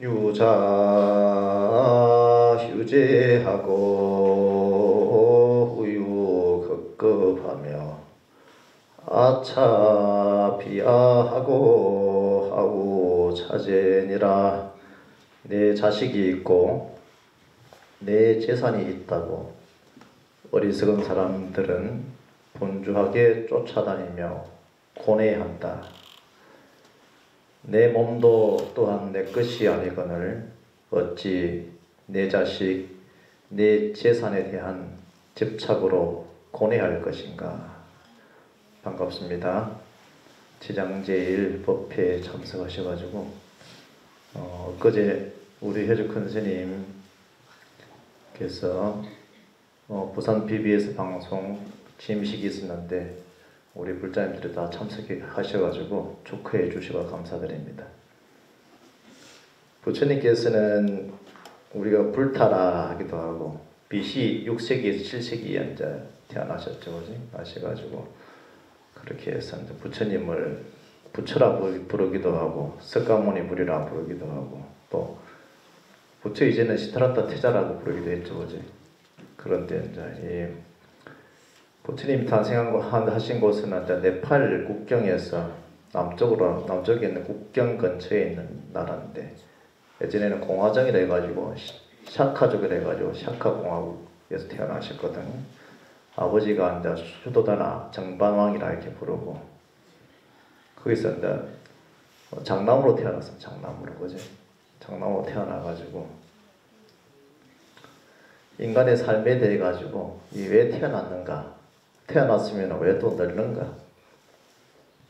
유자 휴재하고 후유 급급하며 아차 비아하고 하우 차제니라. 내 자식이 있고 내 재산이 있다고 어리석은 사람들은 분주하게 쫓아다니며 고뇌한다. 내 몸도 또한 내 것이 아니거늘 어찌 내 자식, 내 재산에 대한 집착으로 고뇌할 것인가. 반갑습니다. 지장제일 법회에 참석하셔가지고 엊그제 우리 혜주 큰 스님께서 부산 BBS 방송 취임식이 있었는데 우리 불자님들이 다 참석하셔가지고 축하해 주시고 감사드립니다. 부처님께서는 우리가 불타라 하기도 하고 BC 6세기에서 7세기에 이제 태어나셨죠, 그지? 아셔가지고 그렇게 해서 이제 부처님을 부처라 부르기도 하고 석가모니 부리라 부르기도 하고 또 부처 이제는 시타라타 태자라고 부르기도 했죠, 그지? 그런데 이제 이 부처님이 탄생하신 곳은 이제 네팔 국경에서 남쪽에 있는 국경 근처에 있는 나라인데 예전에는 공화정이라 해가지고 샤카족이라 해가지고 샤카 공화국에서 태어나셨거든요. 아버지가 이제 수도다나 정반왕이라 이렇게 부르고 거기서 이제 장남으로 태어났어요. 장남으로, 그지? 장남으로 태어나가지고 인간의 삶에 대해 가지고 왜 태어났는가? 태어났으면 왜 또 늙는가?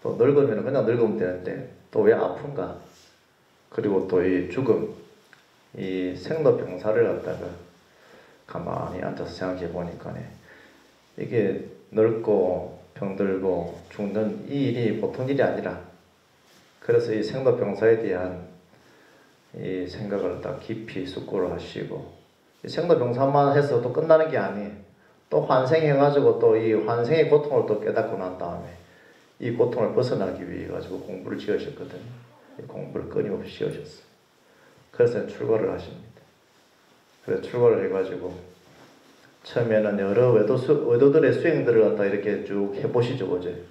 또 늙으면 그냥 늙으면 되는데 또 왜 아픈가? 그리고 또 이 죽음, 이 생로병사를 갖다가 가만히 앉아서 생각해 보니까 이게 늙고 병들고 죽는 이 일이 보통 일이 아니라 그래서 이 생로병사에 대한 이 생각을 딱 깊이 숙고를 하시고 이 생로병사만 해서 또 끝나는 게 아니에요. 또 환생해가지고 또 이 환생의 고통을 또 깨닫고 난 다음에 이 고통을 벗어나기 위해 가지고 공부를 지으셨거든요. 공부를 끊임없이 지으셨어요. 그래서 출가를 하십니다. 그래서 출가를 해가지고 처음에는 여러 외도들의 수행들을 갖다 이렇게 쭉 해보시죠, 그제?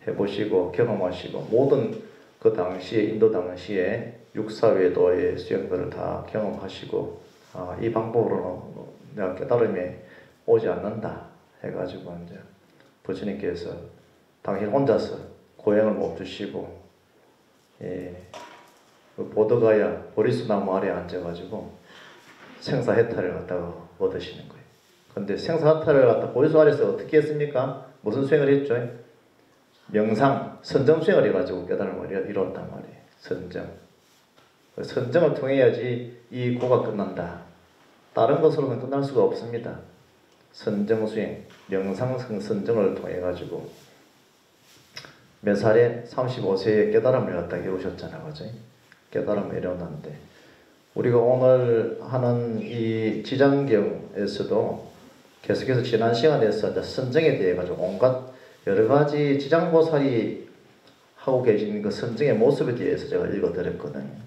해보시고 경험하시고 모든 그 당시에 인도 당시에 육사외도의 수행들을 다 경험하시고 이 방법으로는 내가 깨달음이 오지 않는다 해가지고 이제 부처님께서 당신 혼자서 고행을 멈추시고 보드가야 보리수나무 아래에 앉아가지고 생사해탈을 갖다가 얻으시는 거예요. 근데 생사해탈을 갖다 보리수 아래에서 어떻게 했습니까? 무슨 수행을 했죠? 명상, 선정 수행을 해가지고 깨달음을 이뤘단 말이에요. 선정. 선정을 통해야지 이 고가 끝난다. 다른 것으로는 끝날 수가 없습니다. 선정 수행, 명상 선정을 통해 가지고 몇 살에 35세에 깨달음을 갖다 이루셨잖아요, 그죠? 깨달음을 이뤘는데 우리가 오늘 하는 이 지장경에서도 계속해서 지난 시간에서 선정에 대해 가지고 온갖 여러 가지 지장보살이 하고 계신 그 선정의 모습에 대해서 제가 읽어드렸거든요.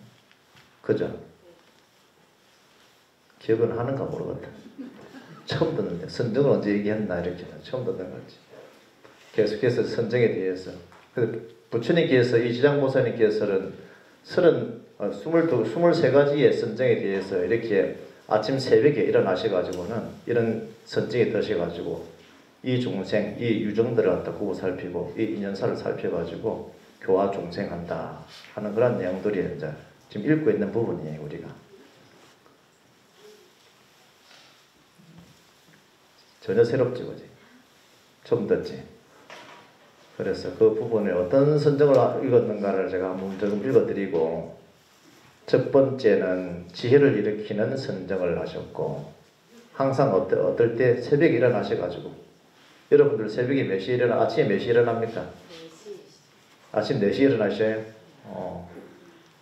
그죠? 기억은 하는가 모르겠다. 처음 듣는데 선정을 언제 얘기했나 이렇게 처음 듣는 거지. 계속해서 선정에 대해서 부처님께서 이 지장보살님께서는 23가지의 선정에 대해서 이렇게 아침 새벽에 일어나셔가지고는 이런 선정에 드셔가지고 이 중생, 이 유정들을 갖다 보고 살피고 이 인연사를 살펴가지고 교화 중생한다 하는 그런 내용들이 이제 지금 읽고 있는 부분이에요, 우리가. 전혀 새롭지, 그지? 처음 듣지? 그래서 그 부분에 어떤 선정을 읽었는가를 제가 한번 조금 읽어드리고, 첫 번째는 지혜를 일으키는 선정을 하셨고, 항상 어떨 때 새벽에 일어나셔가지고, 여러분들 새벽에 몇 시에 아침에 몇 시에 일어납니까? 4시. 아침 4시에 일어나셔요?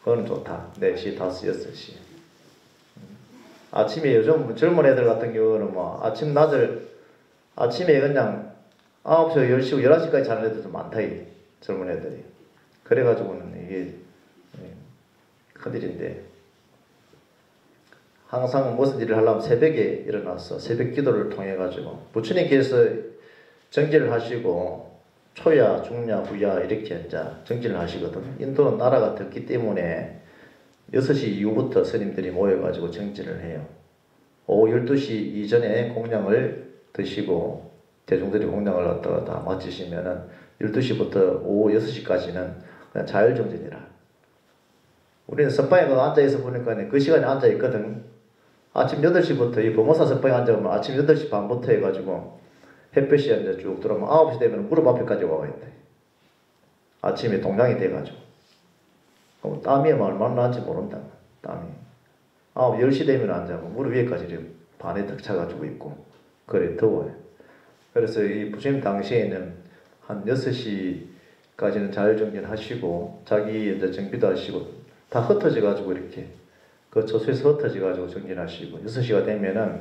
그거는 좋다. 4시, 5시, 6시. 아침에 요즘 젊은 애들 같은 경우는 뭐, 아침에 그냥 9시, 10시, 11시까지 자는 애들도 많다, 이 젊은 애들이. 그래가지고는 이게 큰일인데, 항상 무슨 일을 하려면 새벽에 일어나서 새벽 기도를 통해 가지고 부처님께서 정지를 하시고 초야, 중야, 후야 이렇게 이제 정지를 하시거든. 인도는 나라가 덥기 때문에 6시 이후부터 스님들이 모여가지고 정지를 해요. 오후 12시 이전에 공양을 드시고 대중들이 공양을 갖다가 다 마치시면은 12시부터 오후 6시까지는 그냥 자율정진이라. 우리는 선방에 앉아있어 보니까 그 시간에 앉아있거든. 아침 8시부터 이 범호사 선방에 앉아보면 아침 8시 반부터 해가지고 햇볕이 이제 쭉 들어오면 9시 되면 무릎 앞에까지 와야 돼. 아침에 동양이 돼가지고. 그럼 땀이 얼마나 나는지 모른다. 땀이. 10시 되면 앉아고 무릎 위에까지 이렇게 반에 턱 차가지고 있고. 그래, 더워요. 그래서 이 부처님 당시에는 한 6시까지는 자율정진 하시고, 자기 이제 정비도 하시고, 다 흩어져가지고 이렇게, 그 저수에서 흩어져가지고 정진하시고, 6시가 되면은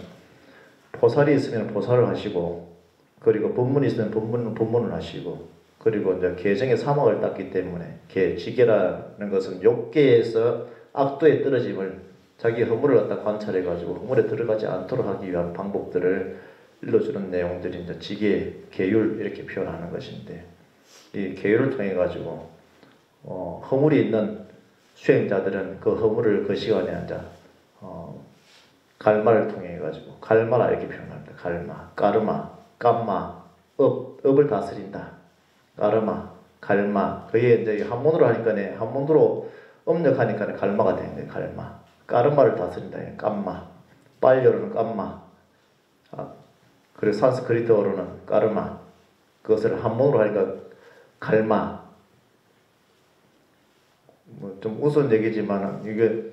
포살이 있으면 포살을 하시고, 그리고 법문이 있으면 법문을 하시고, 그리고 이제 계정의 사막을 땄기 때문에 지계라는 것은 욕계에서 악도에 떨어짐을 자기 허물을 갖다 관찰해가지고 허물에 들어가지 않도록 하기 위한 방법들을 일러주는 내용들이 이제 지계, 계율 이렇게 표현하는 것인데 이 계율을 통해 가지고 허물이 있는 수행자들은 그 허물을 그 시간에 이제 갈마를 통해 가지고 갈마라 이렇게 표현합니다. 갈마, 까르마, 깜마, 업을 다스린다. 까르마, 갈마. 그게 이제 한문으로 하니까 한문으로 음력하니까 갈마가 되는 거예요. 갈마. 까르마를 다스린다. 깜마. 빨려로는 깜마. 그리고 산스크리트어로는 까르마. 그것을 한문으로 하니까 갈마. 뭐 좀 우스운 얘기지만 이게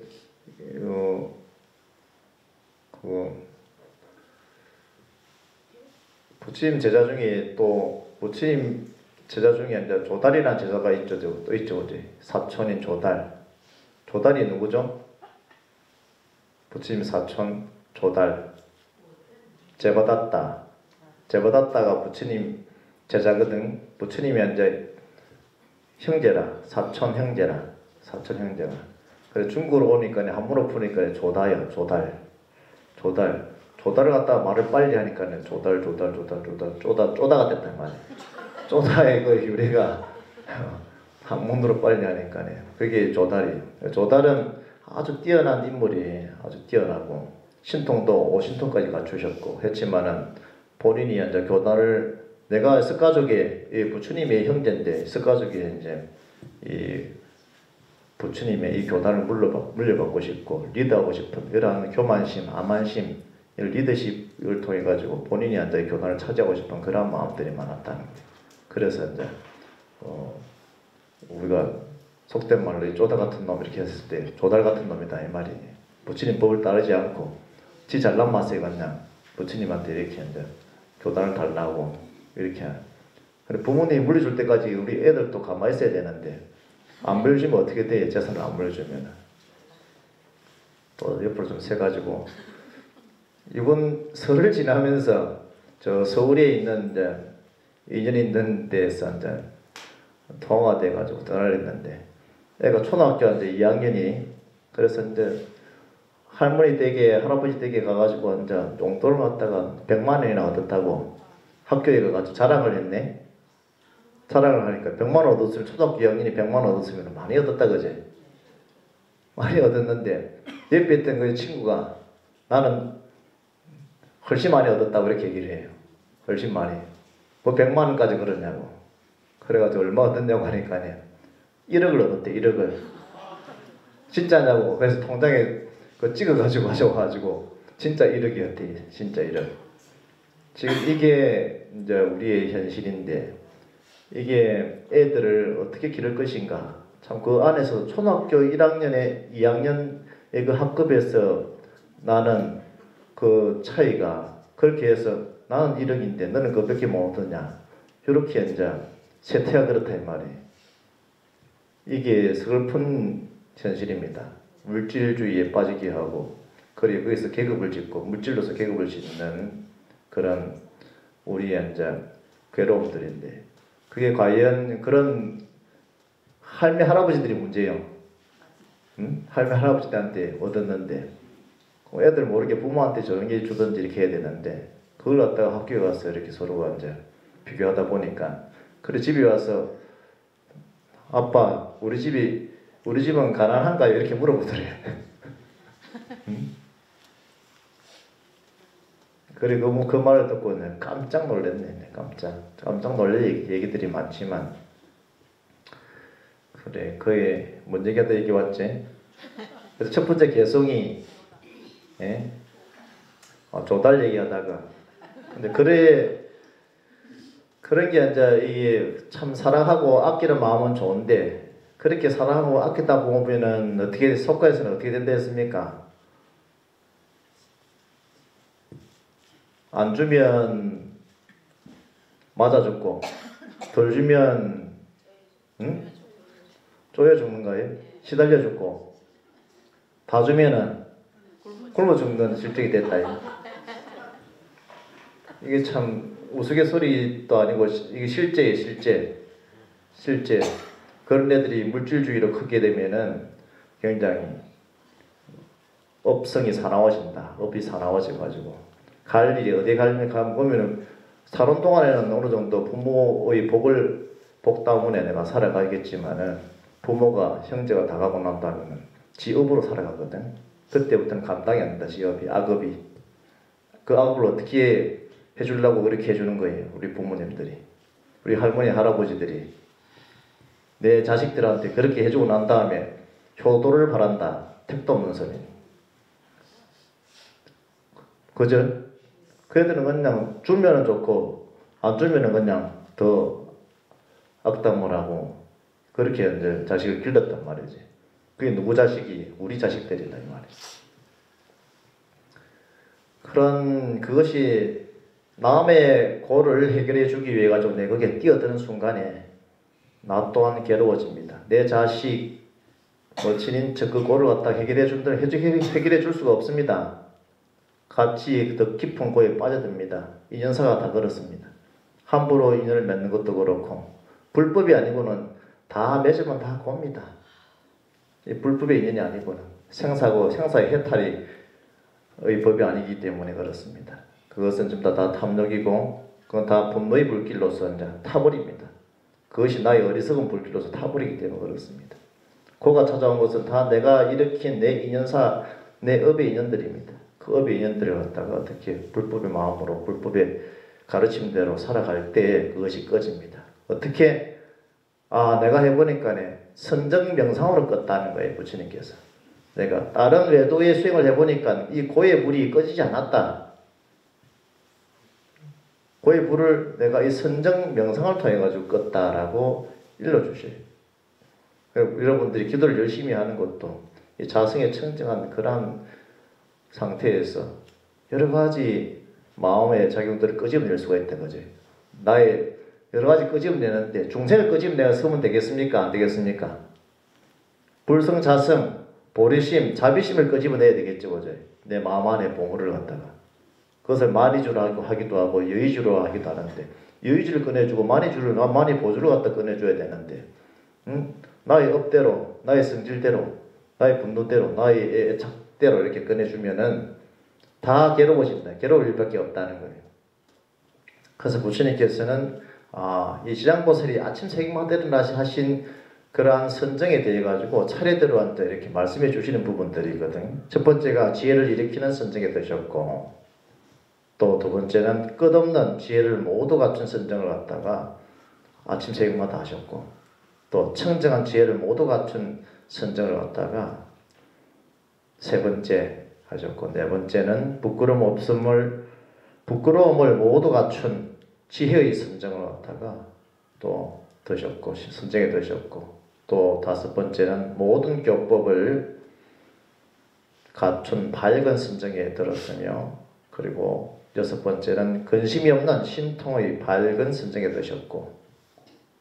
부처님 제자 중에 또 부처님 제자 중에 이제 조달이라는 제자가 있죠. 또 있죠. 사촌인 조달. 조달이 누구죠? 부처님 사촌 조달. 제바다tta. 제바다tta가 부처님 제자거든. 부처님이 이제 형제라. 사촌 형제라. 사촌 형제라. 그래서 중국으로 오니까 한문으로 푸니까 조다요. 조달을 갖다가 말을 빨리 하니까 쪼다가 됐단 말이야. 쪼다의 그 유래가 한문으로 빨리 하니까 그게 조달이. 조달은 아주 뛰어난 인물이 아주 뛰어나고 신통도 5신통까지 갖추셨고 했지만은 본인이 이제 교단을 내가 스가족의 부처님의 형제인데 스가족이 이제 이 부처님의 이 교단을 물려받고 싶고 리드하고 싶은 이러한 교만심, 아만심, 리더십을 통해 가지고 본인이 이제 교단을 차지하고 싶은 그런 마음들이 많았다는 거예요. 그래서 이제 우리가 속된 말로 이 쪼다 같은 놈 이렇게 했을 때 조달 같은 놈이다 이 말이. 부처님 법을 따르지 않고 지 잘난 맛에 그냥 부처님한테 이렇게 이제 교단을 달라고 이렇게. 그래 부모님이 물려줄 때까지 우리 애들도 가만히 있어야 되는데 안 물려주면 어떻게 돼? 재산을 안 물려주면 또 옆으로 좀 세가지고 이번 설을 지나면서 저 서울에 있는 이제 인연이 있는 데서 이제 통화돼 가지고 전화를 했는데 애가 초등학교 이제 2학년이 그래서 이제 할머니 댁에 할아버지 댁에 가가지고 이제 용돈을 갖다가 100만 원이나 얻었다고 학교에 가가지고 자랑을 했네. 자랑을 하니까 100만 원 얻었으면 초등학교 2학년이 100만 원 얻었으면 많이 얻었다 그제. 많이 얻었는데 옆에 있던 그 친구가 나는 훨씬 많이 얻었다고 이렇게 얘기를 해요. 훨씬 많이. 뭐 100만 원까지 그러냐고. 그래가지고 얼마 얻었냐고 하니까 1억을 얻었대. 1억을. 진짜냐고. 그래서 통장에 그 찍어가지고 가져와가지고 진짜 1억이었대. 진짜 1억. 지금 이게 이제 우리의 현실인데 이게 애들을 어떻게 기를 것인가. 참 그 안에서 초등학교 1학년에 2학년의 그 학급에서 나는 그 차이가 그렇게 해서 나는 1억인데 너는 그밖에 못 얻었냐. 이렇게 이제 세태가 그렇다 이 말이에요. 이게 슬픈 현실입니다. 물질주의에 빠지게 하고 그리고 거기서 계급을 짓고 물질로서 계급을 짓는 그런 우리의 이제 괴로움들인데 그게 과연 그런 할매 할아버지들이 문제예요. 응? 할매 할아버지들한테 얻었는데 애들 모르게 부모한테 저런 게 주든지 이렇게 해야 되는데 그걸 갖다가 학교에 가서 이렇게 서로가 이제 비교하다 보니까 그래 집에 와서 아빠 우리 집은 가난한가요? 이렇게 물어보더래요. 응? 그래 그 말을 듣고 깜짝 놀랐네. 깜짝 놀랄 얘기들이 많지만 그래 그의 뭔 얘기하다 얘기 왔지? 그래서 첫 번째 개성이 예? 조달 얘기하다가 근데 그런 게 이제 이게 참 사랑하고 아끼는 마음은 좋은데 그렇게 사랑하고 아끼다 보면은 어떻게 속가에서는 어떻게 된다 했습니까? 안 주면 맞아 죽고 덜 주면 응? 쪼여 죽는 거예요? 시달려 죽고 다 주면은 굶어 죽는 실정이 됐다. 이게 참 우스갯소리도 아니고 이게 실제예요. 실제 그런 애들이 물질주의로 크게 되면은 굉장히 업성이 사나워진다. 업이 사나워져가지고 갈 일이 어디 가면 보면은 사는 동안에는 어느 정도 부모의 복 때문에 내가 살아가겠지만은 부모가 형제가 다 가고 난다면은 지업으로 살아가거든. 그때부터는 감당이 안 된다. 지업이 악업이 그 악업을 어떻게 해주려고 그렇게 해주는 거예요. 우리 부모님들이 우리 할머니 할아버지들이 내 자식들한테 그렇게 해주고 난 다음에 효도를 바란다. 택도 없는 소리. 그죠? 그 애들은 그냥 주면은 좋고 안 주면은 그냥 더 악담을 하고 그렇게 이제 자식을 길렀단 말이지. 그게 누구 자식이? 우리 자식들이다 이 말이지. 그것이 남의 고를 해결해 주기 위해 가지고 내 거기에 뛰어드는 순간에 나 또한 괴로워집니다. 내 자식, 친인척 그 고를 갖다 해결해 줄 수가 없습니다. 같이 더 깊은 고에 빠져듭니다. 인연사가 다 그렇습니다. 함부로 인연을 맺는 것도 그렇고 불법이 아니고는 다 맺으면 다 고입니다. 이 불법의 인연이 아니고는 생사의 해탈의 법이 아니기 때문에 그렇습니다. 그것은 전부 다 탐욕이고 그건 다 분노의 불길로서 이제 타버립니다. 그것이 나의 어리석은 불길로서 타버리기 때문에 그렇습니다. 고가 찾아온 것은 다 내가 일으킨 내 인연사, 내 업의 인연들입니다. 그 업의 인연들을 갖다가 어떻게 불법의 마음으로 불법의 가르침대로 살아갈 때 그것이 꺼집니다. 어떻게? 내가 해보니까네 선정명상으로 껐다는 거예요. 부처님께서. 내가 다른 외도의 수행을 해보니까 이 고의 불이 꺼지지 않았다. 고의 불을 내가 이 선정명상을 통해 가지고 껐다라고 일러주셔요. 여러분들이 기도를 열심히 하는 것도 이 자성에 청정한 그러한 상태에서 여러 가지 마음의 작용들을 끄집어낼 수가 있다는 거죠. 나의 여러 가지 끄집어내는데 중생을 끄집어내가 쓰면 되겠습니까? 안 되겠습니까? 불성, 자성, 보리심, 자비심을 끄집어내야 되겠죠. 그죠? 내 마음 안에 보물을 갖다가 그것을 만이주로 하기도 하고 여의주로 하기도 하는데 여의주를 꺼내주고 많이 보주를 갖다 꺼내줘야 되는데 나의 업대로, 나의 성질대로, 나의 분노대로, 나의 애착대로 이렇게 꺼내주면은 다 괴로워진다. 괴로울 일밖에 없다는 거예요. 그래서 부처님께서는 이 지장보살이 아침 세기마대를 하신 그러한 선정에 대해 가지고 차례대로 이렇게 말씀해 주시는 부분들이거든. 첫 번째가 지혜를 일으키는 선정에 드셨고 또 두 번째는 끝없는 지혜를 모두 갖춘 선정을 갖다가 아침 세기마다 하셨고 또 청정한 지혜를 모두 갖춘 선정을 갖다가 세 번째 하셨고 네 번째는 부끄러움을 모두 갖춘 지혜의 선정을 갖다가 또 드셨고 선정에 드셨고 또 다섯 번째는 모든 교법을 갖춘 밝은 선정에 들었으며 그리고 여섯 번째는 근심이 없는 신통의 밝은 선정에 드셨고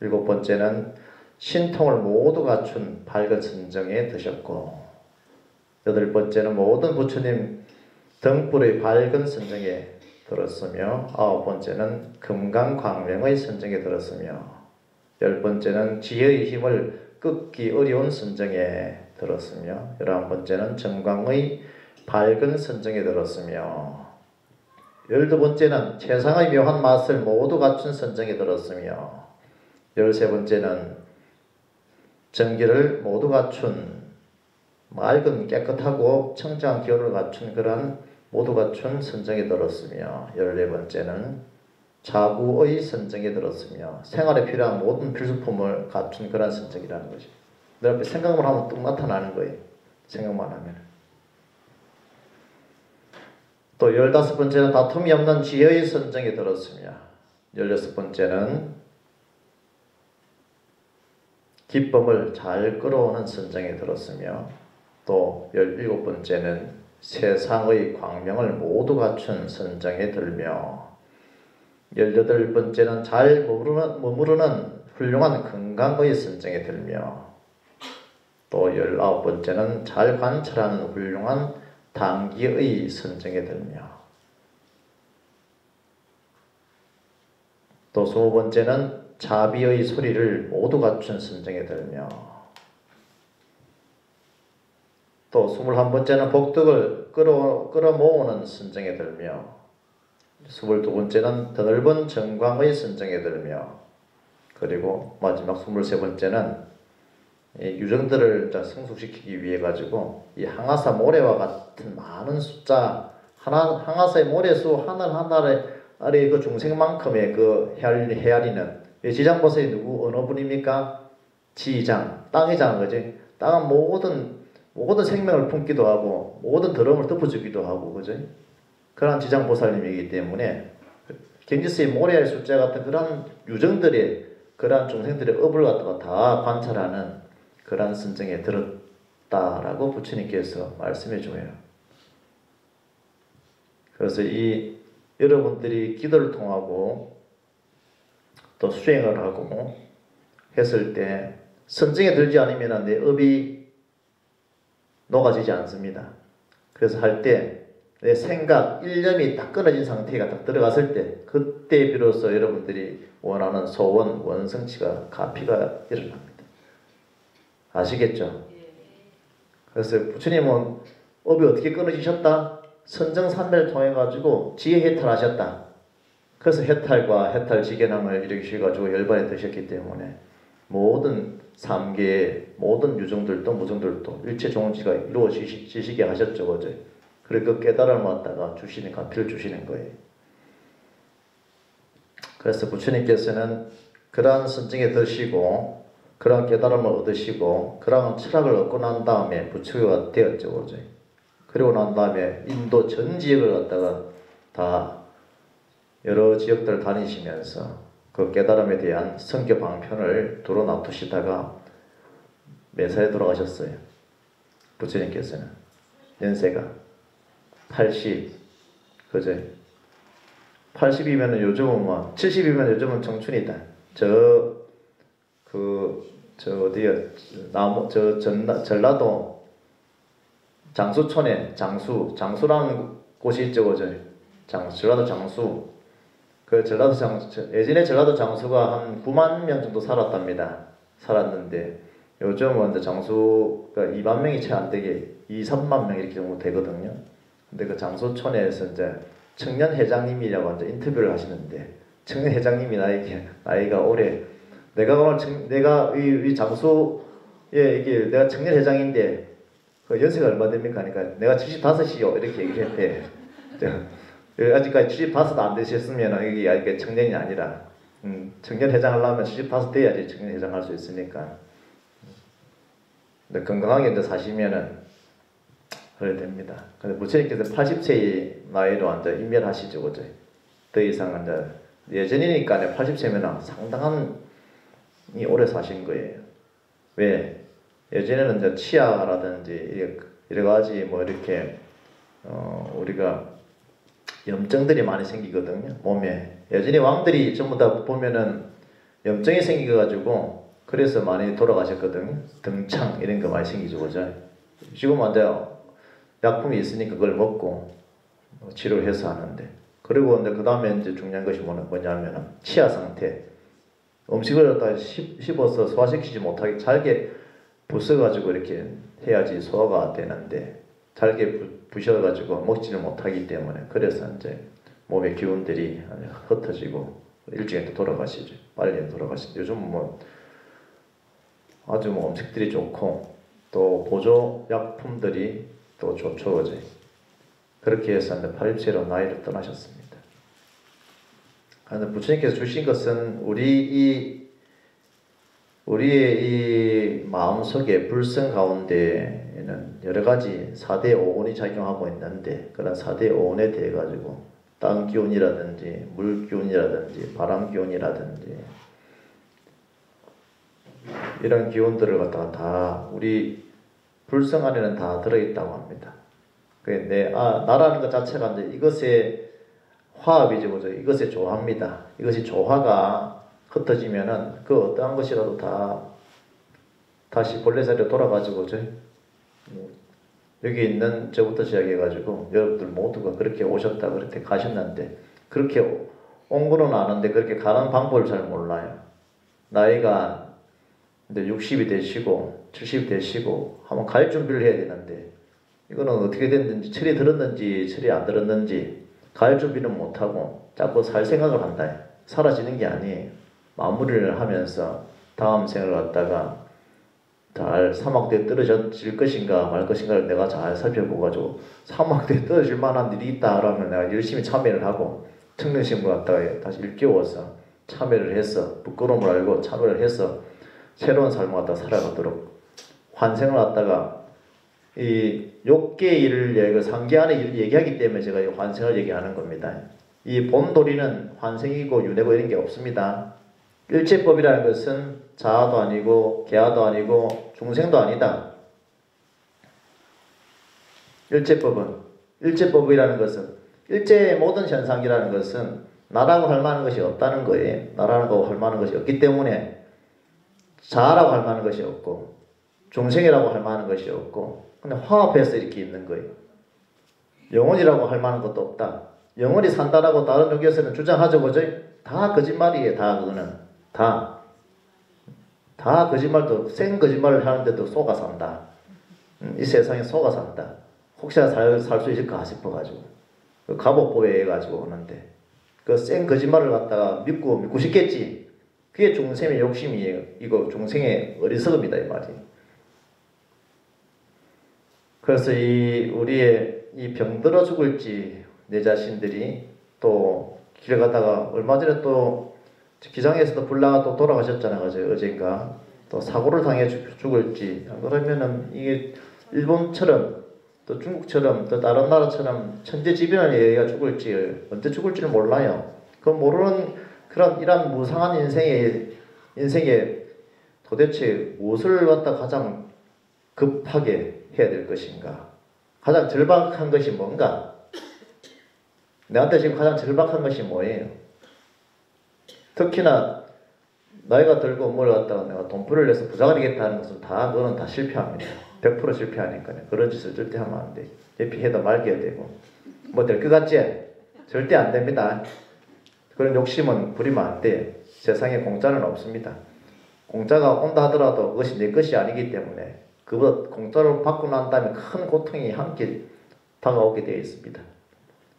일곱 번째는 신통을 모두 갖춘 밝은 선정에 드셨고 여덟 번째는 모든 부처님 등불의 밝은 선정에 들었으며 아홉 번째는 금강광명의 선정에 들었으며 열 번째는 지혜의 힘을 끊기 어려운 선정에 들었으며 열한 번째는 정광의 밝은 선정에 들었으며 12번째는 최상의 묘한 맛을 모두 갖춘 선정에 들었으며 13번째는 정기를 모두 갖춘 맑은 깨끗하고 청정한 기운을 갖춘 그러한 모두 갖춘 선정에 들었으며 14번째는 자구의 선정에 들었으며 생활에 필요한 모든 필수품을 갖춘 그러한 선정이라는 거죠. 내 앞에 생각만 하면 뚝 나타나는 거예요. 생각만 하면. 또 15번째는 다툼이 없는 지혜의 선정에 들었으며 16번째는 기쁨을 잘 끌어오는 선정에 들었으며 또 17번째는 세상의 광명을 모두 갖춘 선정에 들며 18번째는 잘 머무르는 훌륭한 건강의 선정에 들며 또 19번째는 잘 관찰하는 훌륭한 단기의 선정에 들며 또 20번째는 자비의 소리를 모두 갖춘 선정에 들며 또 21번째는 복덕을 끌어모으는 선정에 들며 22번째는 더 넓은 정광의 선정에 들며 그리고 마지막 23번째는 유정들을 성숙시키기 위해 가지고 이 항아사 모래와 같은 많은 숫자 항아사의 모래수 하늘 아래 그 중생만큼의 그 헤아리는 지장보살이 어느 분입니까? 지장, 땅의 장 그지? 땅은 모든 생명을 품기도 하고 모든 더러움을 덮어주기도 하고 그지? 그런 지장보살님이기 때문에 경지스의 모래의 숫자 같은 그런 유정들의 그러한 중생들의 업을 갖다가 다 관찰하는 그러한 선정에 들었다라고 부처님께서 말씀해 줘요. 그래서 이 여러분들이 기도를 통하고 또 수행을 하고 했을 때 선정에 들지 않으면 내 업이 녹아지지 않습니다. 그래서 할 때 내 생각, 일념이 딱 끊어진 상태가 딱 들어갔을 때 그때 비로소 여러분들이 원하는 소원, 원성치가 가피가 일어납니다. 아시겠죠? 그래서 부처님은 업이 어떻게 끊어지셨다? 선정산매를 통해 가지고 지혜 해탈하셨다. 그래서 해탈과 해탈 지견함을 일으키셔가지고 열반에 드셨기 때문에 모든 삼계의 모든 유정들도 무정들도 일체 종지가 이루어지시게 하셨죠. 어제. 그리고 그 깨달음을 갖다가 주시는 가피를 주시는 거예요. 그래서 부처님께서는 그러한 선정에 드시고 그러한 깨달음을 얻으시고 그러한 철학을 얻고 난 다음에 부처가 되었죠. 어제. 그리고 난 다음에 인도 전 지역을 갖다가 다 여러 지역들을 다니시면서 그 깨달음에 대한 성교 방편을 두루 놔두시다가 몇 살에 돌아가셨어요? 부처님께서는 연세가 80, 그제 80이면 요즘은 뭐 70이면 요즘은 청춘이다. 전라도 장수촌에 장수라는 곳이 있죠, 그제 전라도 장수. 그 예전에 전라도 장수가 한 9만 명 정도 살았는데 요즘은 이제 장수가 2만 명이 채 안 되게 2, 3만 명 이렇게 정도 되거든요. 근데 그 장수촌에서 이제 청년 회장님이라고 이제 인터뷰를 하시는데 청년 회장님이 나이가 올해 내가 이 장수에 이게 내가 청년 회장인데 그 연세가 얼마 됩니까? 하니까 내가 75이요 이렇게 얘기를 했대. 아직까지 75도 안 되셨으면 이게 청년이 아니라 청년 회장 하려면 75 돼야지 청년 회장 할 수 있으니까. 근데 건강하게 이제 사시면은 그래 됩니다. 근데 부처님께서 80세의 나이로 완전 인멸하시죠, 그죠? 더 이상 이제 예전이니까 80세면 상당한 오래 사신 거예요. 왜? 예전에는 이제 치아라든지 여러 가지 뭐 이렇게 우리가 염증들이 많이 생기거든요, 몸에. 예전에 왕들이 전부 다 보면은 염증이 생기가지고 그래서 많이 돌아가셨거든요. 등창 이런 거 많이 생기죠, 그죠? 지금은 이제 약품이 있으니까 그걸 먹고 치료해서 하는데. 그리고 이제 그 다음에 이제 중요한 것이 뭐냐면은 치아 상태. 음식을 다 씹어서 소화시키지 못하게 잘게 부숴가지고 이렇게 해야지 소화가 되는데 잘게 부셔가지고 먹지를 못하기 때문에 그래서 이제 몸의 기운들이 흩어지고 일찍 돌아가시죠. 빨리 돌아가시죠. 요즘 뭐 아주 뭐 음식들이 좋고 또 보조 약품들이 또 좋죠. 그렇게 해서 80세로 나이를 떠나셨습니다. 그런데 부처님께서 주신 것은 우리의 이 마음속에 불성 가운데에는 여러 가지 4대 오온이 작용하고 있는데 그런 4대 오온에 대해 가지고 땅 기운이라든지 물 기운이라든지 바람 기운이라든지 이런 기운들을 갖다가 다 우리 불성 안에는 다 들어있다고 합니다. 나라는 것 자체가 이제 이것의 화합이죠, 그죠? 이것의 조화입니다. 이것이 조화가 흩어지면은 그 어떠한 것이라도 다 다시 본래 자리로 돌아가지고, 여기 있는 저부터 시작해가지고 여러분들 모두가 그렇게 오셨다 그렇게 가셨는데 그렇게 온 거는 아는데 그렇게 가는 방법을 잘 몰라요. 나이가 이제 60이 되시고 70이 되시고 한번 갈 준비를 해야 되는데 이거는 어떻게 됐는지 철이 들었는지 철이 안 들었는지 갈 준비는 못하고 자꾸 살 생각을 한다. 사라지는 게 아니에요. 마무리를 하면서 다음 생을 갖다가 잘 사막대에 떨어질 것인가 말 것인가를 내가 잘 살펴보가지고 사막대에 떨어질 만한 일이 있다 그러면 내가 열심히 참여를 하고 청정신문 갖다가 다시 일깨워서 참여를 해서 부끄러움을 알고 참여를 해서 새로운 삶을 갖다가 살아가도록 환생을 갖다가 이 욕계의 일을 상계하는 일을 얘기하기 때문에 제가 이 환생을 얘기하는 겁니다. 이 본도리는 환생이고 윤회고 이런 게 없습니다. 일체법이라는 것은 자아도 아니고 계아도 아니고 중생도 아니다. 일체법이라는 것은 일체의 모든 현상이라는 것은 나라고 할 만한 것이 없다는 거예요. 나라고 할 만한 것이 없기 때문에 자아라고 할 만한 것이 없고 중생이라고 할 만한 것이 없고 그냥 화합해서 이렇게 있는 거예요. 영혼이라고 할 만한 것도 없다. 영혼이 산다라고 다른 종교에서는 주장하죠, 그죠? 다 거짓말이에요. 다 그거는 다 거짓말도 생 거짓말을 하는데도 속아 산다. 이 세상에 속아 산다. 혹시나 살 수 있을까 싶어가지고 그 가복보에 해가지고 오는데 그 생 거짓말을 갖다가 믿고 싶겠지. 그게 중생의 욕심이에요. 이거 중생의 어리석음이다 이 말이. 그래서 우리의 이 병들어 죽을지 내 자신들이 또 길 가다가 얼마 전에 또 기장에서도 불나가 또 돌아가셨잖아요. 어젠가 또 사고를 당해 죽을지 그러면은 이게 일본처럼 또 중국처럼 또 다른 나라처럼 천재지변을 얘가 죽을지 언제 죽을지는 몰라요. 그 모르는 그런 이런 무상한 인생에 도대체 무엇을 갖다 가장 급하게 해야 될 것인가? 가장 절박한 것이 뭔가? 내한테 지금 가장 절박한 것이 뭐예요? 특히나 나이가 들고 뭘 갖다가 내가 돈벌이를 내서 부자가 되겠다는 것은 그거는 다 실패합니다. 100% 실패하니까요. 그런 짓을 절대 하면 안 돼. 대피해도 말게 되고 뭐 될 것 같지? 절대 안 됩니다. 그런 욕심은 부리면 안 돼. 세상에 공짜는 없습니다. 공짜가 온다 하더라도 그것이 내 것이 아니기 때문에 그것 공짜로 받고 난 다음에 큰 고통이 함께 다가오게 되어 있습니다.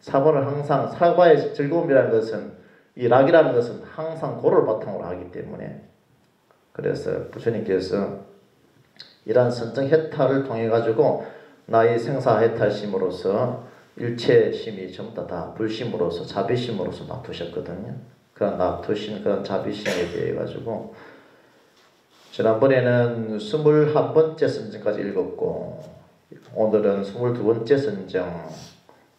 사고는 항상 사과의 즐거움이라는 것은 이 락이라는 것은 항상 고를 바탕으로 하기 때문에 그래서 부처님께서 이러한 선정해탈을 통해 가지고 나의 생사해탈심으로서 일체심이 전부 다 불심으로서 자비심으로서 놔두셨거든요. 그런 놔두신 그런 자비심에 대해 가지고 지난번에는 21번째 선정까지 읽었고 오늘은 22번째 선정.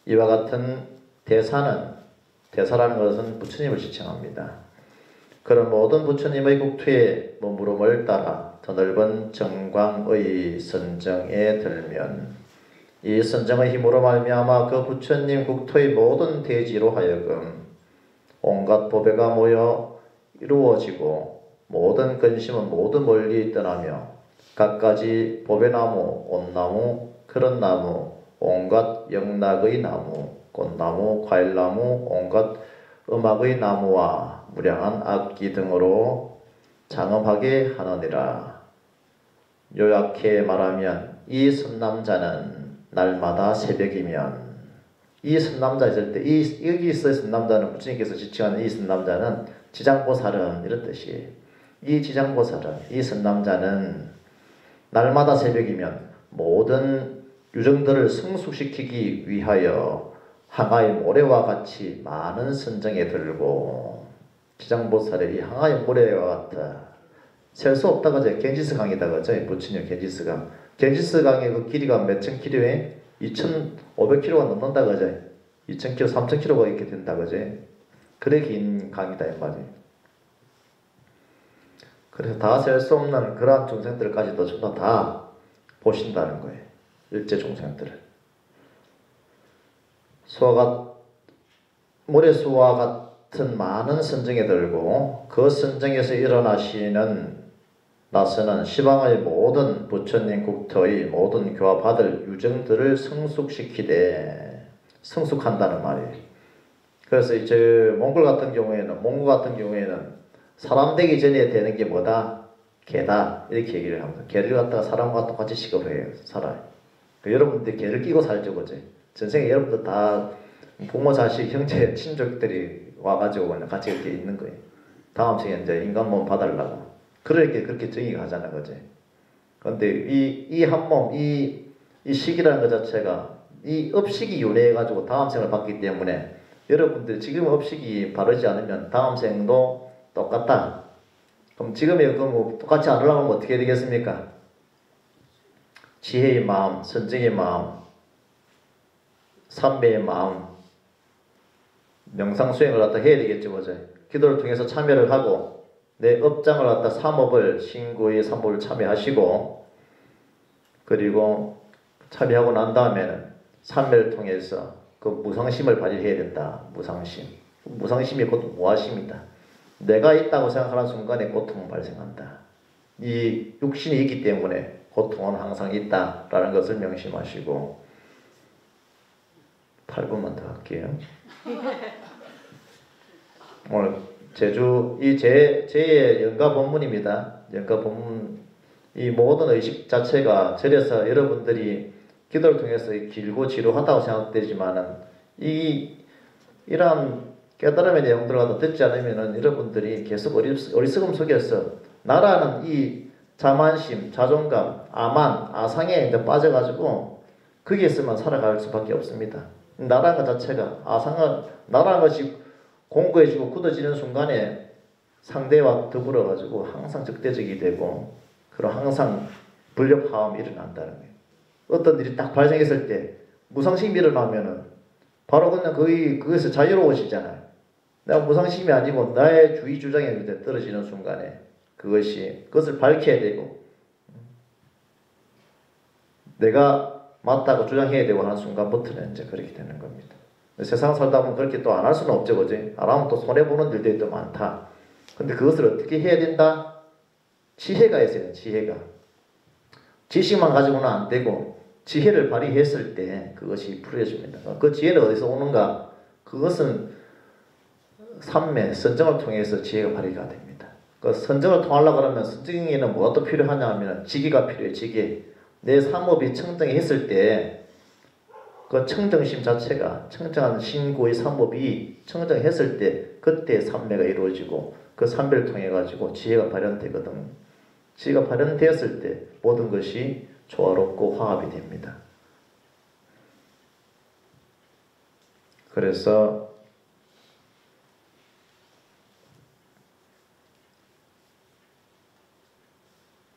이와 같은 대사라는 것은 부처님을 지칭합니다. 그런 모든 부처님의 국토에 머무름을 따라 더 넓은 정광의 선정에 들면 이 선정의 힘으로 말미암아 그 부처님 국토의 모든 대지로 하여금 온갖 보배가 모여 이루어지고 모든 근심은 모두 멀리 떠나며 갖가지 보배나무, 온나무, 그런 나무, 온갖 영락의 나무, 꽃나무, 과일나무, 온갖 음악의 나무와 무량한 악기 등으로 장엄하게 하느니라. 요약해 말하면 이 선남자는 날마다 새벽이면 이 선남자 있을 때 여기 있어야 선남자는 부처님께서 지칭하는 이 선남자는 지장보살은 이런 뜻이에요. 이 지장보살은 이 선남자는 날마다 새벽이면 모든 유정들을 성숙시키기 위하여 항아의 모래와 같이 많은 선정에 들고 지장보살의 이 항아의 모래와 같아 셀 수 없다 그죠? 겐지스 강이다 그죠? 부처님 겐지스 강. 겐지스 강의 그 길이가 몇천 킬로에 2,500km가 넘는다 그죠? 2,000km, 3,000km가 이렇게 된다 그죠? 그래 긴 강이다 이 말이에요. 그래서 다 셀 수 없는 그러한 중생들까지도 전부 다 보신다는 거예요. 일제 중생들을. 모래수와 같은 많은 선정에 들고 그 선정에서 일어나시는 나서는 시방의 모든 부처님 국토의 모든 교화 받을 유정들을 성숙시키되 성숙한다는 말이에요. 그래서 이제 몽골 같은 경우에는 사람 되기 전에 되는 게 뭐다? 개다 이렇게 얘기를 합니다. 개를 갖다가 사람과 똑같이 취급해요. 살아요. 여러분들 개를 끼고 살죠, 그죠? 전생에 여러분들 다 부모, 자식, 형제, 친족들이 와가지고 그냥 같이 이렇게 있는 거예요. 다음 생에 이제 인간 몸 받으려고. 그렇게 정의가 하잖아, 그지? 근데 이 한 몸, 이 식이라는 것 자체가 이 업식이 요래해가지고 다음 생을 받기 때문에 여러분들 지금 업식이 바르지 않으면 다음 생도 똑같다. 그럼 지금의 뭐 똑같이 안 올라가면 어떻게 되겠습니까? 지혜의 마음, 선정의 마음, 삼배의 마음, 명상 수행을 갖다 해야 되겠죠, 그죠? 기도를 통해서 참여를 하고 내 업장을 갖다 삼업을 신구의 삼업을 참여하시고 그리고 참여하고 난 다음에는 삼매를 통해서 그 무상심을 발휘해야 된다. 무상심이 곧 무아심이다. 내가 있다고 생각하는 순간에 고통은 발생한다. 이 육신이 있기 때문에 고통은 항상 있다라는 것을 명심하시고 8분만 더 할게요. 오늘 제주 제의 연가 본문입니다. 연가 본문 이 모든 의식 자체가 절에서 여러분들이 기도를 통해서 길고 지루하다고 생각되지만은 이러한 깨달음의 내용들을 갖다 듣지 않으면은 여러분들이 계속 어리석음 속에서 나라는 이 자만심, 자존감, 아만, 아상에 이제 빠져가지고 거기에서만 살아갈 수밖에 없습니다. 나라는 것 자체가 나라는 것이 공고해지고 굳어지는 순간에 상대와 더불어가지고 항상 적대적이 되고 그런 항상 불협화음이 일어난다는 거예요. 어떤 일이 딱 발생했을 때 무상심이 일어나면은 바로 그냥 그것에서 자유로워지잖아요. 내가 무상심이 아니고 나의 주의 주장에 떨어지는 순간에 그것을 밝혀야 되고 내가 맞다고 주장해야 되고 하는 순간부터는 이제 그렇게 되는 겁니다. 세상 살다 보면 그렇게 또 안 할 수는 없죠, 그지? 안 하면 또 손해보는 일들이 또 많다. 근데 그것을 어떻게 해야 된다? 지혜가 있어요, 지혜가. 지식만 가지고는 안 되고 지혜를 발휘했을 때 그것이 풀어집니다. 그 지혜는 어디서 오는가? 그것은 삼매, 선정을 통해서 지혜가 발휘가 됩니다. 그 선정을 통하려고 그러면 선정에는 뭐가 또 필요하냐 하면 지기가 필요해요. 지기. 내 삼업이 청정했을 때 그 청정심 자체가 청정한 신고의 삼업이 청정했을 때 그때 삼매가 이루어지고 그 삼매를 통해 가지고 지혜가 발현되거든. 지혜가 발현되었을 때 모든 것이 조화롭고 화합이 됩니다. 그래서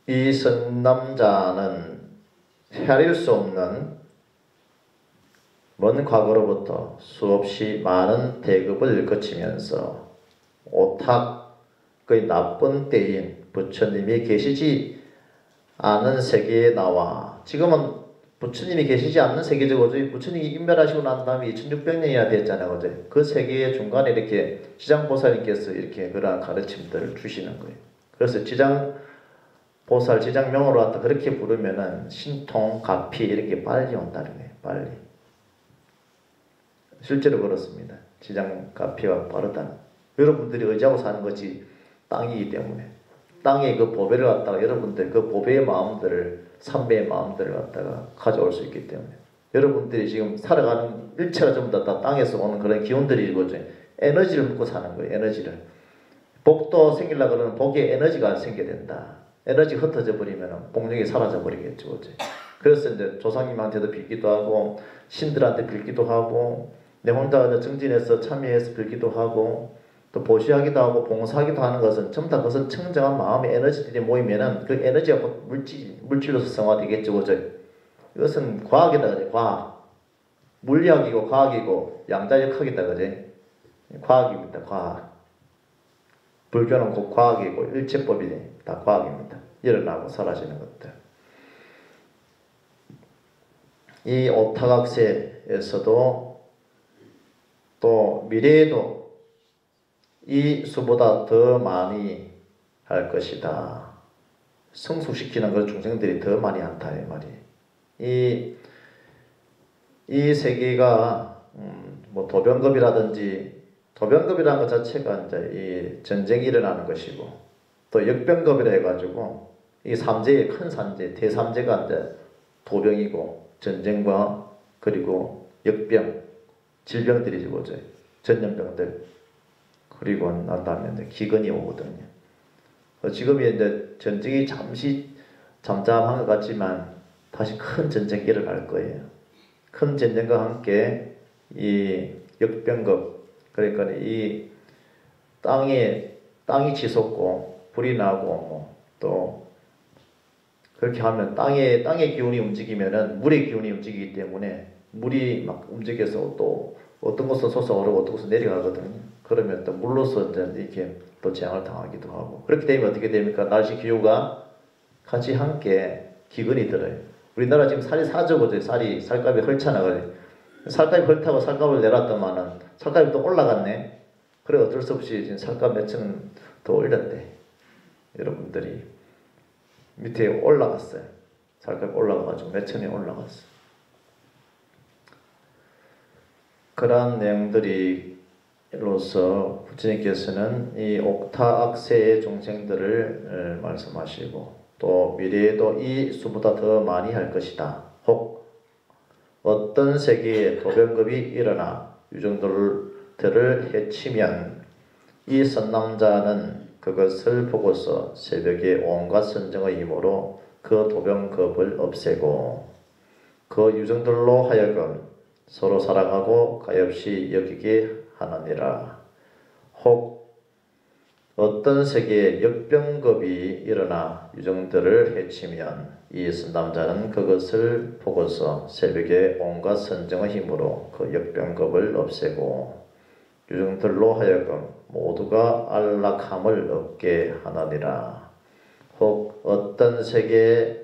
이 선남자는 헤아릴 수 없는 먼 과거로부터 수없이 많은 대급을 거치면서 오탁의 나쁜 때인 부처님이 계시지 않은 세계에 나와 지금은 부처님이 계시지 않는 세계죠. 부처님이 인멸하시고 난 다음에 2600년이나 됐잖아요. 어제 그 세계의 중간에 이렇게 지장보살님께서 이렇게 그러한 가르침들을 주시는 거예요. 그래서 지장보살, 지장명으로 왔다 그렇게 부르면은 신통, 가피 이렇게 빨리 온다는 거예요. 빨리. 실제로 그렇습니다. 지장, 가피가 빠르다는. 여러분들이 의지하고 사는 것이 땅이기 때문에 땅의 그 보배를 갖다가 여러분들 그 보배의 마음들을 삼배의 마음들을 갖다가 가져올 수 있기 때문에 여러분들이 지금 살아가는 일체가 전부 다 땅에서 오는 그런 기운들이 거죠. 에너지를 먹고 사는 거예요. 에너지를. 복도 생기려고 그러면 복에 에너지가 생겨야 된다. 에너지 흩어져 버리면 복력이 사라져 버리겠죠. 그죠? 그래서 이제 조상님한테도 빌기도 하고 신들한테 빌기도 하고 내 혼자 정진해서 참여해서 빌기도 하고 또 보시하기도 하고 봉사하기도 하는 것은 전부 다 그것은 청정한 마음의 에너지들이 모이면은 그 에너지가 물질로서 성화되겠죠. 그죠? 이것은 과학이다. 그죠? 과학. 물리학이고 과학이고 양자역학이다. 그죠? 과학입니다. 과학. 불교는 곧 과학이고 일체법이 다 과학입니다. 일어나고 사라지는 것들. 이 오타각세에서도 또 미래에도 이 수보다 더 많이 할 것이다. 성숙시키는 그런 중생들이 더 많이 한다 이 말이. 이 세계가 뭐 도병급이라든지 도병급이라는 것 자체가 이제 이 전쟁이 일어나는 것이고 또 역병급이라 해가지고 이 삼재의 큰 삼재 대삼재가 이제 도병이고 전쟁과 그리고 역병 질병들이죠. 뭐죠? 전염병들 그리고 난 다음에 이제 기근이 오거든요. 지금이 이제 전쟁이 잠시 잠잠한 것 같지만 다시 큰 전쟁이 일어날 거예요. 큰 전쟁과 함께 이 역병급 그러니까 이 땅이 치솟고 불이 나고 또 그렇게 하면 땅의 기운이 움직이면은 물의 기운이 움직이기 때문에 물이 막 움직여서 또 어떤 곳은 솟아오르고 어떤 곳은 내려가거든요. 그러면 또 물로서 이제 이렇게 또 재앙을 당하기도 하고 그렇게 되면 어떻게 됩니까? 날씨 기후가 같이 함께 기근이 들어요. 우리나라 지금 쌀이 사죠. 쌀값이 헐잖아. 쌀값이 헐타고 쌀값을 내놨더만은 쌀값이 또 올라갔네. 그래 어쩔 수 없이 지금 쌀값 몇천 원 더 올렸대. 여러분들이 밑에 올라갔어요. 쌀값이 올라가가지고 몇천 원이 올라갔어. 그러한 내용들이로서 부처님께서는 이 옥타악세의 중생들을 말씀하시고 또 미래에도 이 수보다 더 많이 할 것이다. 혹 어떤 세계에 도병급이 일어나 유정들을 해치면 이 선남자는 그것을 보고서 새벽에 온갖 선정의 힘으로 그 도병급을 없애고 그 유정들로 하여금 서로 사랑하고 가엾이 여기게 하느니라. 혹 어떤 세계에 역병급이 일어나 유정들을 해치면 이 선남자는 그것을 보고서 새벽에 온갖 선정의 힘으로 그 역병급을 없애고 유정들로 하여금 모두가 안락함을 얻게 하느니라. 혹 어떤 세계에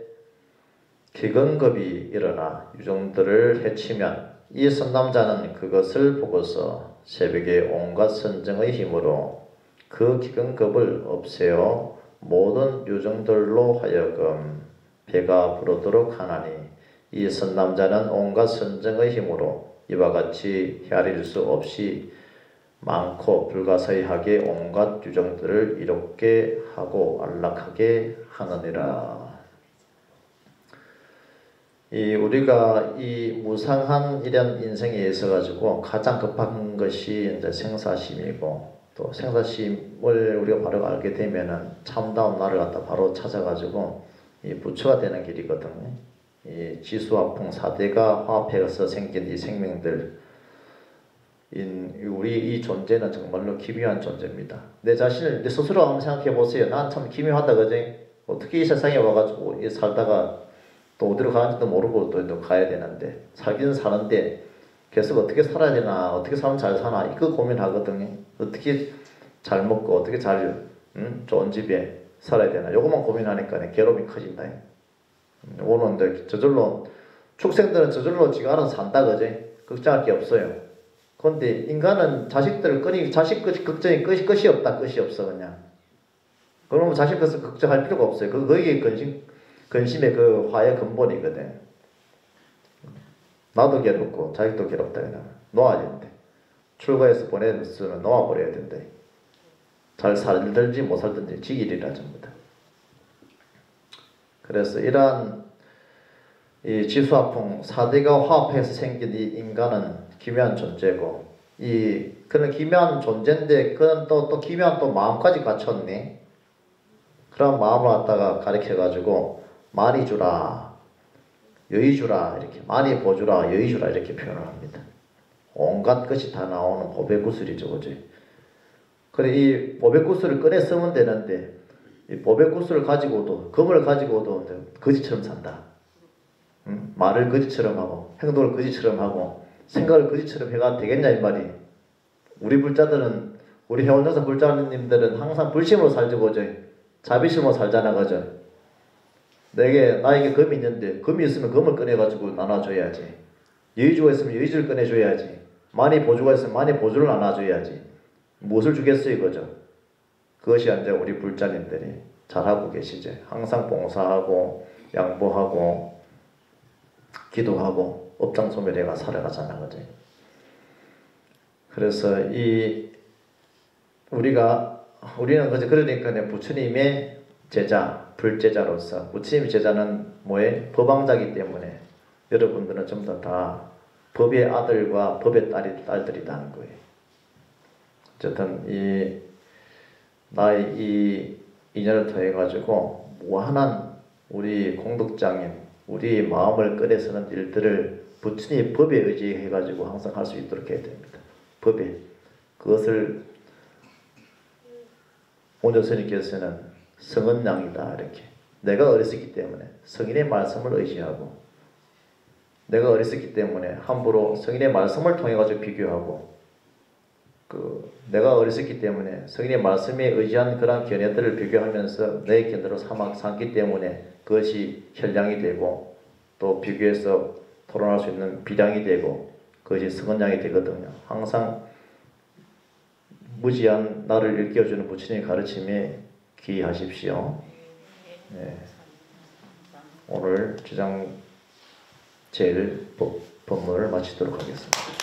기근급이 일어나 유정들을 해치면 이 선남자는 그것을 보고서 새벽에 온갖 선정의 힘으로 그 기근급을 없애어 모든 유정들로 하여금 배가 부르도록 하나니 이 선남자는 온갖 선정의 힘으로 이와 같이 헤아릴 수 없이 많고 불가사의하게 온갖 유정들을 이롭게 하고 안락하게 하느니라. 우리가 이 무상한 이런 인생에 있어가지고 가장 급한 것이 이제 생사심이고 또 생사심을 우리가 바로 알게 되면은 참다운 나를 갖다 바로 찾아가지고 이 부처가 되는 길이거든요. 이 지수화풍 4대가 화합해서 생긴 이 생명들 우리 이 존재는 정말로 기묘한 존재입니다. 내 자신을 내 스스로 한번 생각해 보세요. 난 참 기묘하다 그지? 어떻게 이 세상에 와가지고 살다가 또 어디로 가는지도 모르고 또 가야 되는데 살기는 사는데 계속 어떻게 살아야 되나 어떻게 살면 잘 사나 이거 고민하거든요. 어떻게 잘 먹고 어떻게 잘 좋은 집에 살아야 되나 요것만 고민하니까 괴로움이 커진다. 오는데 저절로 축생들은 저절로 지금 알아서 산다 그지? 걱정할 게 없어요. 그런데 인간은 자식들을 자식 걱정이 끝이 없다. 끝이 없어 그냥. 그러면 자식 것을 걱정할 필요가 없어요. 그게 근심의 그 화의 근본이거든. 나도 괴롭고 자식도 괴롭다 그냥 놓아야 된대. 출가해서 보냈으면 놓아버려야 된대. 잘 살든지 못 살든지 지길이라 전부 다. 그래서 이러한 이 지수화풍 4대가 화합해서 생긴 이 인간은 기묘한 존재고, 이 그런 기묘한 존재인데 그런 또 기묘한 또 마음까지 갖췄네. 그런 마음을 갖다가 가르쳐 가지고 많이 주라, 여의 주라, 이렇게 많이 보주라, 여의 주라 이렇게 표현을 합니다. 온갖 것이 다 나오는 보배 구슬이죠, 그지? 그래 이 보배 구슬을 꺼내 쓰면 되는데 이 보배 구슬을 가지고도, 금을 가지고도 거지처럼 산다. 말을 거지처럼 하고 행동을 거지처럼 하고 생각을 거지처럼 해가 되겠냐 이 말이. 우리 불자들은, 우리 회원정사 불자님들은 항상 불심으로 살죠, 그죠? 자비심으로 살잖아, 그죠? 나에게 금이 있는데 금이 있으면 금을 꺼내가지고 나눠줘야지. 여의주가 있으면 여의주를 꺼내줘야지. 많이 보주가 있으면 많이 보주를 나눠줘야지. 무엇을 주겠어요, 그죠? 그것이 이제 우리 불자님들이 잘하고 계시죠. 항상 봉사하고 양보하고 기도하고 업장소멸해가 살아가잖아, 그죠? 그래서 우리는 그저 그러니까 부처님의 제자, 불제자로서, 부처님의 제자는 뭐에? 법왕자기 때문에 여러분들은 전부 다 법의 아들과 법의 딸들이라는 거예요. 어쨌든 나의 이 인연을 통해 가지고 무한한 우리 공덕장인, 우리 마음을 꺼내서는 일들을 부처님 법에 의지해 가지고 항상 할 수 있도록 해야 됩니다. 법에. 그것을 오늘 스님께서는 성은양이다 이렇게. 내가 어렸었기 때문에 성인의 말씀을 의지하고, 내가 어렸었기 때문에 함부로 성인의 말씀을 통해 가지고 비교하고, 내가 어렸었기 때문에 성인의 말씀에 의지한 그런 견해들을 비교하면서 내 견해로 삼기 때문에 그것이 혈량이 되고 또 비교해서 토론할 수 있는 비량이 되고 그것이 성은양이 되거든요. 항상 무지한 나를 일깨워주는 부처님의 가르침에 기하십시오. 네. 오늘 주장 제일 법문을 마치도록 하겠습니다.